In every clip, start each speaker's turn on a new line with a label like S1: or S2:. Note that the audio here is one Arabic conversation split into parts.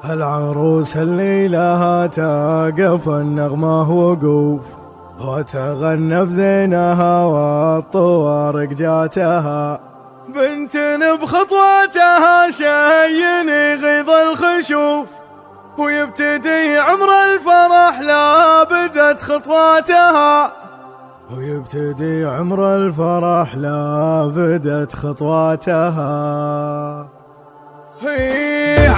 S1: العروس اللي لها تقف النغمة وقوف وتغنى بزينها والطوارق جاتها، بنت بخطواتها شي يغيظ الخشوف، ويبتدي عمر الفرح لا بدت خطواتها، ويبتدي عمر الفرح لا بدت خطواتها.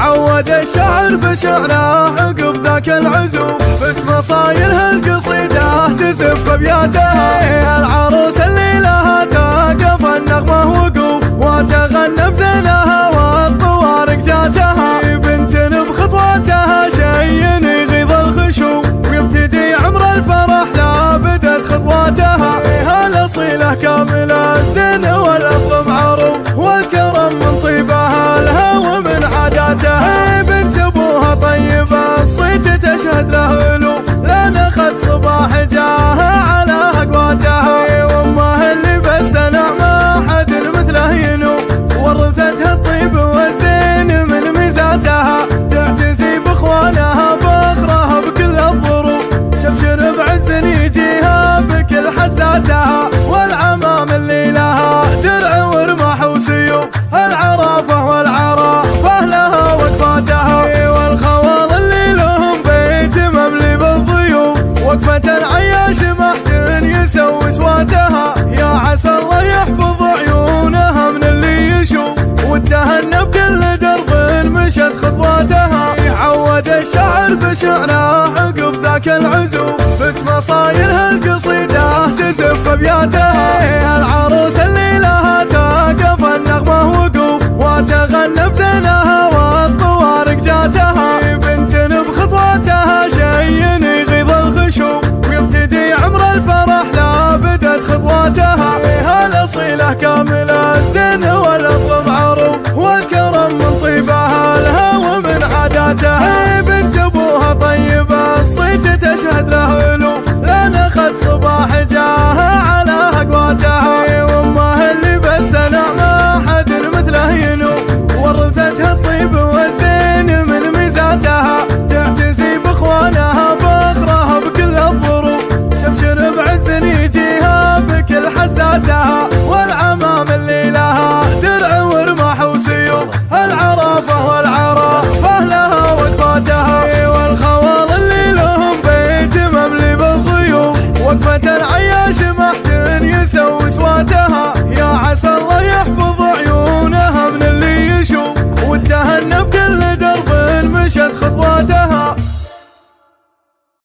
S1: عود الشعر بشعره عقب ذاك العزوف، بس مصايرها القصيدة تزف ابياتها. العروس اللي لها تقف النغمة وقوف وتغنى بزينها والطوارق جاتها، بنت بخطواتها شي يغيظ الخشوف، ويبتدي عمر الفرح لا بدت خطواتها. هالأصيلة كاملة الزين والأصل معروف، والكرم من طيبها لها ومن عاداتها. بنت ابوها طيبة الصيت تشهد له الوف، لان اخذ صباح جاها على اقواتها. وامها اللي بس نعمة حد مثله ينوف، ورثتها الطيب والزين من ميزاتها. تعتزي باخوانها فاخرها بكل الظروف، تبشر بعز يجيها بكل حزاتها. والعمام اللي لها درع ورمح وسيوف، العرافة والعرافة لها وقفاتها. والخواض اللي لهم بيت مملي بالضيوف، وقفة العياش محد يسوي سواتها. يا عسى الله يحفظ عيونها من اللي يشوف، والتهنى بكل درب مشت خطواتها. عود الشعر بشعره عقب ذاك العزوف، بس مصايرها القصيدة تزف ابياتها. العروس اللي لها تقف النغمة وقوف وتغنى بزينها والطوارق جاتها، بنت بخطواتها شي يغيظ الخشوف، ويبتدي عمر الفرح لا بدت خطواتها. هالأصيلة كاملة الزين والأصل معروف، والكرم من طيبها لها ومن عاداتها. بنت ابوها طيبة الصيت تشهد له الوف، لان اخذ صباح جاها على اقواتها. وامها اللي بس نعمة حد مثله ينوف، ورثتها الطيب والزين من ميزاتها. تعتزي باخوانها فاخرها بكل الظروف، تبشر بعز يجيها بكل حزاتها. والعمام اللي لها درع ورمح وسيوف، العرافة